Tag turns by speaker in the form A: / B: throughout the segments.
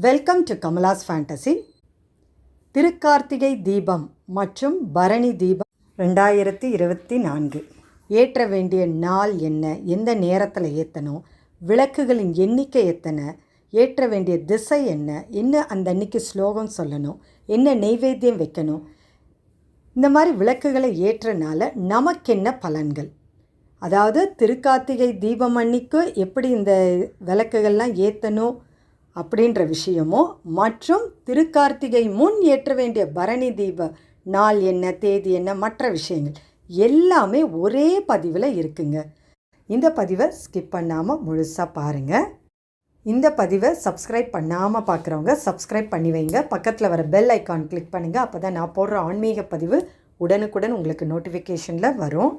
A: Welcome to Kamala's fantasy. Thirukarthigai தீபம் மற்றும் பரணி தீபம் 2024 ஏற்ற வேண்டிய நாள் என்ன, எந்த நேரத்தில் ஏற்றணும், விளக்குகளின் எண்ணிக்கை எத்தனை, ஏற்ற வேண்டிய திசை என்ன, என்ன அந்த அன்னைக்கு ஸ்லோகம் சொல்லணும், என்ன நெய்வேத்தியம் வைக்கணும், இந்த மாதிரி விளக்குகளை ஏற்றனால நமக்கு என்ன பலன்கள், அதாவது திருக்கார்த்திகை தீபம் அன்னைக்கு எப்படி இந்த விளக்குகள்லாம் ஏற்றணும் அப்படின்ற விஷயமும், மற்றும் திருக்கார்த்திகை முன் ஏற்ற வேண்டிய பரணி தீப நாள் என்ன, தேதி என்ன, மற்ற விஷயங்கள் எல்லாமே ஒரே பதிவில் இருக்குங்க. இந்த பதிவை ஸ்கிப் பண்ணாமல் முழுசாக பாருங்கள். இந்த பதிவை சப்ஸ்கிரைப் பண்ணாமல் பார்க்குறவங்க சப்ஸ்கிரைப் பண்ணி வைங்க. பக்கத்தில் வர பெல் ஐக்கான் கிளிக் பண்ணுங்கள். அப்போ தான் நான் போடுற ஆன்மீக பதிவு உடனுக்குடன் உங்களுக்கு நோட்டிஃபிகேஷனில் வரும்.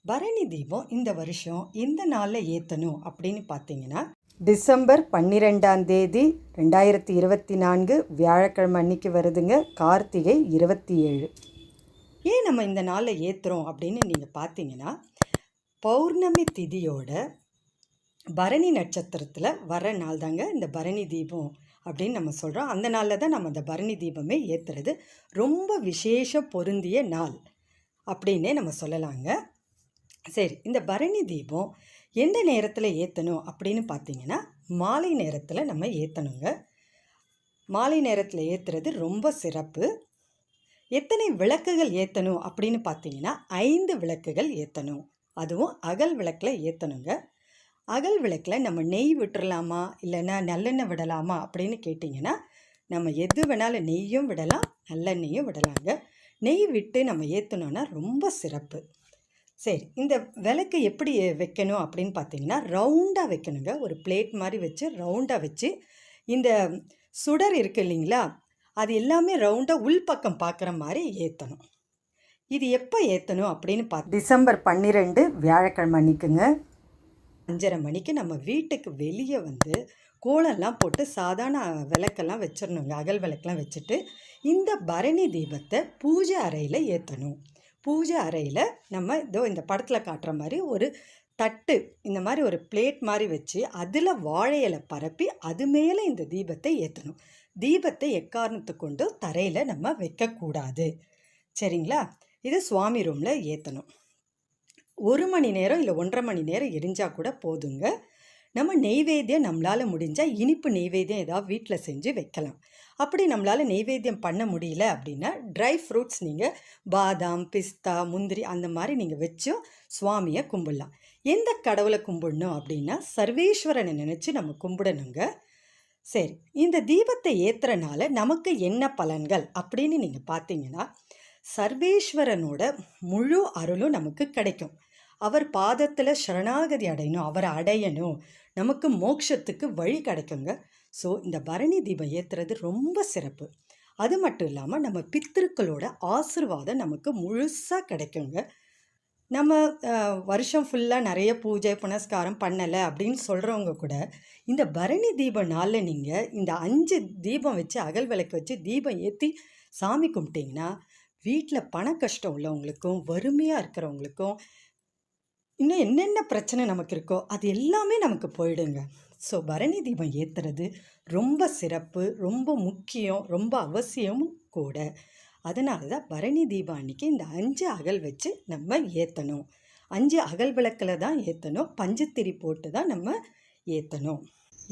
A: பரணி தீபம் இந்த வருஷம் இந்த நாளில் ஏற்றணும் அப்படின்னு பார்த்தீங்கன்னா டிசம்பர் 12 2024 வியாழக்கிழமை அன்னைக்கு வருதுங்க. கார்த்திகை 27. ஏன் நம்ம இந்த நாளில் ஏற்றுறோம் அப்படின்னு நீங்கள் பார்த்தீங்கன்னா, பௌர்ணமி திதியோட பரணி நட்சத்திரத்தில் வர நாள் தாங்க இந்த பரணி தீபம் அப்படின்னு நம்ம சொல்கிறோம். அந்த நாளில் தான் நம்ம அந்த பரணி தீபமே ஏற்றுறது ரொம்ப விசேஷ பொருந்திய நாள் அப்படின்னே நம்ம சொல்லலாங்க. சரி, இந்த பரணி தீபம் எந்த நேரத்தில் ஏற்றணும் அப்படின்னு பார்த்தீங்கன்னா, மாலை நேரத்தில் நம்ம ஏற்றணுங்க. மாலை நேரத்தில் ஏற்றுறது ரொம்ப சிறப்பு. எத்தனை விளக்குகள் ஏற்றணும் அப்படின்னு பார்த்தீங்கன்னா 5 விளக்குகள் ஏற்றணும். அதுவும் அகல் விளக்கில் ஏற்றணுங்க. அகல் விளக்கில் நம்ம நெய் விட்டுறலாமா இல்லைன்னா நல்லெண்ணெய் விடலாமா அப்படின்னு கேட்டிங்கன்னா, நம்ம எது வேணாலும் நெய்யும் விடலாம், நல்லெண்ணெயும் விடலாங்க. நெய் விட்டு நம்ம ஏற்றணுன்னா ரொம்ப சிறப்பு. சரி, இந்த விளக்கு எப்படி வைக்கணும் அப்படின்னு பார்த்தீங்கன்னா, ரவுண்டாக வைக்கணுங்க. ஒரு பிளேட் மாதிரி வச்சு ரவுண்டாக வச்சு இந்த சுடர் இருக்குது இல்லைங்களா, அது எல்லாமே ரவுண்டாக உள்பக்கம் பார்க்குற மாதிரி ஏற்றணும். இது எப்போ ஏற்றணும் அப்படின்னு டிசம்பர் 12 வியாழக்கிழமை அன்னைக்குங்க 5:30 மணிக்கு நம்ம வீட்டுக்கு வெளியே வந்து கோலம்லாம் போட்டு சாதாரண விளக்கெல்லாம் வச்சிடணுங்க. அகல் விளக்கெல்லாம் வச்சுட்டு இந்த பரணி தீபத்தை பூஜை அறையில் ஏற்றணும். பூஜை அறையில் நம்ம இதோ இந்த படத்தில் காட்டுற மாதிரி ஒரு தட்டு, இந்த மாதிரி ஒரு பிளேட் மாதிரி வச்சு அதில் வாழை இலை பரப்பி அது மேலே இந்த தீபத்தை ஏற்றணும். தீபத்தை எக்காரணத்தை கொண்டு தரையில் நம்ம வைக்கக்கூடாது. சரிங்களா? இது சுவாமி ரூமில் ஏற்றணும். 1 மணி நேரம் இல்லை 1.5 மணி நேரம் எரிஞ்சால் கூட போதுங்க. நம்ம நெய்வேத்தியம் நம்மளால் முடிஞ்சால் இனிப்பு நெய்வேத்தியம் ஏதாவது வீட்டில் செஞ்சு வைக்கலாம். அப்படி நம்மளால் நெய்வேத்தியம் பண்ண முடியல அப்படின்னா ட்ரை ஃப்ரூட்ஸ் நீங்கள் பாதாம், பிஸ்தா, முந்திரி அந்த மாதிரி நீங்கள் வச்சும் சுவாமியை கும்பிடலாம். எந்த கடவுளை கும்பிடணும் அப்படின்னா சர்வேஸ்வரனை நினச்சி நம்ம கும்பிடணுங்க. சரி, இந்த தீபத்தை ஏற்றுறனால நமக்கு என்ன பலன்கள் அப்படின்னு நீங்கள் பார்த்தீங்கன்னா, சர்வேஸ்வரனோட முழு அருளும் நமக்கு கிடைக்கும். அவர் பாதத்தில் சரணாகதி அடையணும், அவரை அடையணும், நமக்கு மோட்சத்துக்கு வழி கிடைக்குங்க. ஸோ இந்த பரணி தீபம் ஏற்றுறது ரொம்ப சிறப்பு. அது மட்டும் இல்லாமல் நம்ம பித்திருக்களோட ஆசீர்வாதம் நமக்கு முழுசாக கிடைக்குங்க. நம்ம வருஷம் ஃபுல்லாக நிறைய பூஜை புனஸ்காரம் பண்ணலை அப்படின்னு சொல்கிறவங்க கூட இந்த பரணி தீப நாளில் நீங்கள் இந்த 5 தீபம் வச்சு அகல் விளக்கு வச்சு தீபம் ஏற்றி சாமி கும்பிட்டிங்கன்னா வீட்டில் பண கஷ்டம் உள்ளவங்களுக்கும் வறுமையாக இருக்கிறவங்களுக்கும் இன்னும் என்னென்ன பிரச்சனை நமக்கு இருக்கோ அது எல்லாமே நமக்கு போயிடுங்க. ஸோ பரணி தீபம் ஏற்றுறது ரொம்ப சிறப்பு, ரொம்ப முக்கியம், ரொம்ப அவசியமும் கூட. அதனால தான் பரணி தீபம் அன்றைக்கி இந்த 5 அகல் வச்சு நம்ம ஏற்றணும். 5 அகல் விளக்கில் தான் ஏற்றணும். பஞ்சுத்திரி போட்டு தான் நம்ம ஏற்றணும்.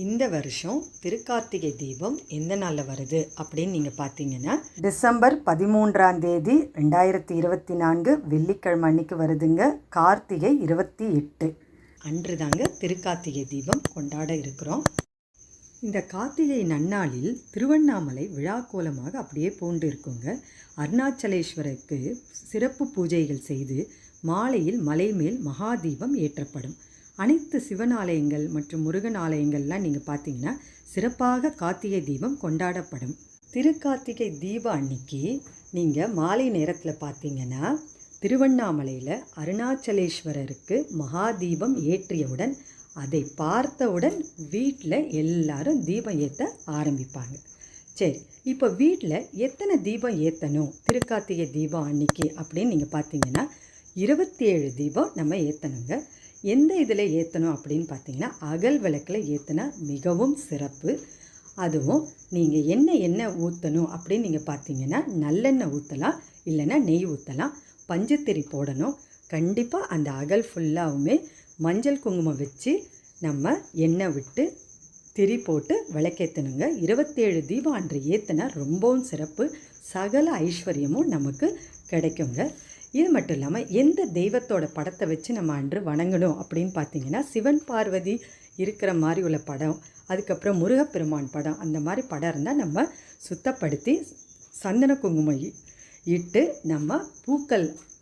A: இந்த வருஷம் திருக்கார்த்திகை தீபம் எந்த நாளில் வருது அப்படின்னு நீங்கள் பார்த்தீங்கன்னா டிசம்பர் 13 2024 வெள்ளிக்கிழமை அன்னைக்கு வருதுங்க. கார்த்திகை 28 அன்று தாங்க திருக்கார்த்திகை தீபம் கொண்டாட இருக்கிறோம். இந்த கார்த்திகை நன்னாளில் திருவண்ணாமலை விழாக்கோலமாக அப்படியே பூண்டு இருக்குங்க. அருணாச்சலேஸ்வருக்கு சிறப்பு பூஜைகள் செய்து மாலையில் மலை மேல் மகாதீபம் ஏற்றப்படும். அனைத்து சிவன் ஆலயங்கள் மற்றும் முருகன் ஆலயங்கள்லாம் நீங்கள் பார்த்தீங்கன்னா சிறப்பாக கார்த்திகை தீபம் கொண்டாடப்படும். திருக்கார்த்திகை தீபம் அன்னைக்கு நீங்கள் மாலை நேரத்தில் பார்த்தீங்கன்னா திருவண்ணாமலையில் அருணாச்சலேஸ்வரருக்கு மகாதீபம் ஏற்றியவுடன் அதை பார்த்தவுடன் வீட்டில் எல்லாரும் தீபம் ஏற்ற ஆரம்பிப்பாங்க. சரி, இப்போ வீட்டில் எத்தனை தீபம் ஏற்றணும் திருக்கார்த்திகை தீபம் அன்னைக்கு அப்படின்னு நீங்கள் பார்த்தீங்கன்னா 27 தீபம் நம்ம ஏற்றணுங்க. எந்த இதில் ஏற்றணும் அப்படின்னு பார்த்தீங்கன்னா, அகல் விளக்கில் ஏற்றினா மிகவும் சிறப்பு. அதுவும் நீங்கள் எண்ணெய் ஊற்றணும் அப்படின்னு நீங்கள் பார்த்தீங்கன்னா, நல்லெண்ணெய் ஊற்றலாம், இல்லைன்னா நெய் ஊற்றலாம். பஞ்சுத்திரி போடணும். கண்டிப்பாக அந்த அகல் ஃபுல்லாகவுமே மஞ்சள் குங்குமம் வச்சு நம்ம எண்ணெய் விட்டு திரி போட்டு விளக்கேற்றணுங்க. 27 தீபம் அன்று ஏற்றினா ரொம்பவும் சிறப்பு. சகல ஐஸ்வர்யமும் நமக்கு கிடைக்குங்க. இது மட்டும் இல்லாமல் எந்த தெய்வத்தோட படத்தை வச்சு நம்ம அன்று வணங்கணும் அப்படின்னு பார்த்தீங்கன்னா, சிவன் பார்வதி இருக்கிற மாதிரி உள்ள படம், அதுக்கப்புறம் முருகப்பெருமான் படம், அந்த மாதிரி படம் இருந்தால் நம்ம சுத்தப்படுத்தி சந்தன குங்குமம் இட்டு நம்ம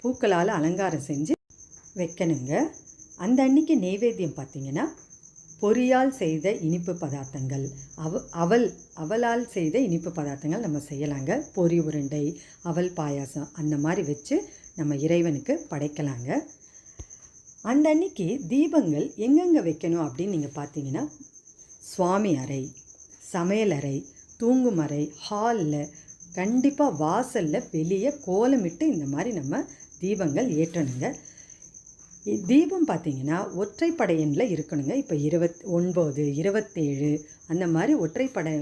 A: பூக்களால் அலங்காரம் செஞ்சு வைக்கணுங்க. அந்த அன்னைக்கு நெய்வேத்தியம் பார்த்திங்கன்னா, பொரியால் செய்த இனிப்பு பதார்த்தங்கள், அவலால் செய்த இனிப்பு பதார்த்தங்கள் நம்ம செய்யலாங்க. பொரி உருண்டை, அவல் பாயாசம் அந்த மாதிரி வச்சு நம்ம இறைவனுக்கு படைக்கலாங்க. அந்த அன்னைக்கு தீபங்கள் எங்கெங்கே வைக்கணும் அப்படின்னு நீங்கள் பார்த்தீங்கன்னா, சுவாமி அறை, சமையலறை, தூங்கும் அறை, ஹாலில், கண்டிப்பாக வாசலில், வெளியே கோலமிட்டு இந்த மாதிரி நம்ம தீபங்கள் ஏற்றணுங்க. தீபம் பார்த்திங்கன்னா ஒற்றைப்படை எண்ணில் இருக்கணுங்க. இப்போ 29, 27 அந்த மாதிரி ஒற்றைப்படை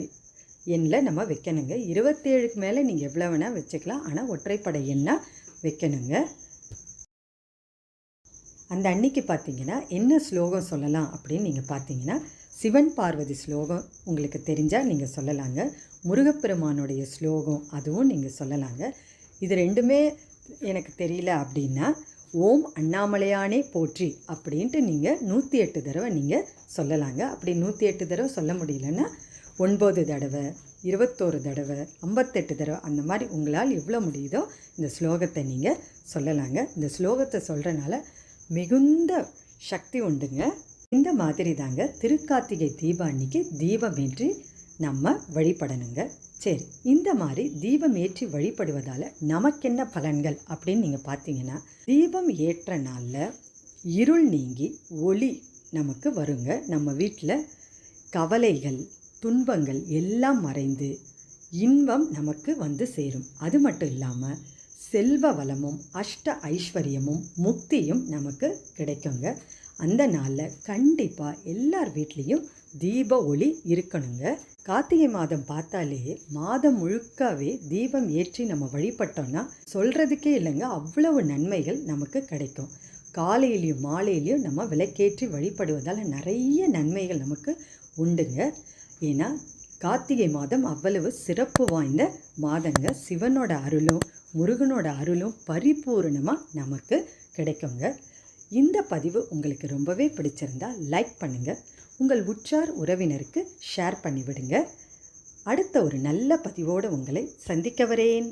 A: எண்ணில் நம்ம வைக்கணுங்க. 27க்கு மேலே நீங்கள் எவ்வளோ வேணால் வச்சுக்கலாம், ஆனால் ஒற்றைப்படை எண்ணாக வைக்கணுங்க. அந்த அன்னைக்கு பார்த்திங்கன்னா என்ன ஸ்லோகம் சொல்லலாம் அப்படின்னு நீங்கள் பார்த்தீங்கன்னா, சிவன் பார்வதி ஸ்லோகம் உங்களுக்கு தெரிஞ்சால் நீங்கள் சொல்லலாங்க. முருகப்பெருமானுடைய ஸ்லோகம் அதுவும் நீங்கள் சொல்லலாங்க. இது ரெண்டுமே எனக்கு தெரியல அப்படின்னா, ஓம் அண்ணாமலையானே போற்றி அப்படின்ட்டு நீங்கள் 108 தடவை நீங்கள் சொல்லலாங்க. அப்படி 108 தடவை சொல்ல முடியலன்னா 9 தடவை, 21 தடவை, 58 தடவை, அந்த மாதிரி உங்களால் எவ்வளோ முடியுதோ இந்த ஸ்லோகத்தை நீங்கள் சொல்லலாங்க. இந்த ஸ்லோகத்தை சொல்கிறனால மிகுந்த சக்தி உண்டுங்க. இந்த மாதிரி தாங்க திருக்கார்த்திகை தீபம் அன்னைக்கு தீபமேற்றி நம்ம வழிபடணுங்க. சரி, இந்த மாதிரி தீபம் ஏற்றி வழிபடுவதால் நமக்கென்ன பலன்கள் அப்படின்னு நீங்கள் பார்த்தீங்கன்னா, தீபம் ஏற்ற நாளில் இருள் நீங்கி ஒளி நமக்கு வருங்க. நம்ம வீட்டில் கவலைகள், துன்பங்கள் எல்லாம் மறைந்து இன்பம் நமக்கு வந்து சேரும். அது மட்டும் இல்லாமல் செல்வ வளமும் அஷ்ட ஐஸ்வர்யமும் முக்தியும் நமக்கு கிடைக்குங்க. அந்த நாளில் கண்டிப்பாக எல்லார் வீட்லேயும் தீப ஒளி இருக்கணுங்க. கார்த்திகை மாதம் பார்த்தாலே மாதம் முழுக்கவே தீபம் ஏற்றி நம்ம வழிபட்டோம்னா சொல்கிறதுக்கே இல்லைங்க, அவ்வளவு நன்மைகள் நமக்கு கிடைக்கும். காலையிலையும் மாலையிலையும் நம்ம விளக்கேற்றி வழிபடுவதால் நிறைய நன்மைகள் நமக்கு உண்டுங்க. ஏன்னா கார்த்திகை மாதம் அவ்வளவு சிறப்பு வாய்ந்த மாதங்க. சிவனோட அருளும் முருகனோட அருளும் பரிபூர்ணமாக நமக்கு கிடைக்குங்க. இந்த பதிவு உங்களுக்கு ரொம்பவே பிடிச்சிருந்தால் லைக் பண்ணுங்கள், உங்கள் உற்றார் உறவினருக்கு ஷேர் பண்ணிவிடுங்க. அடுத்த ஒரு நல்ல பதிவோடு உங்களை சந்திக்க வரேன்.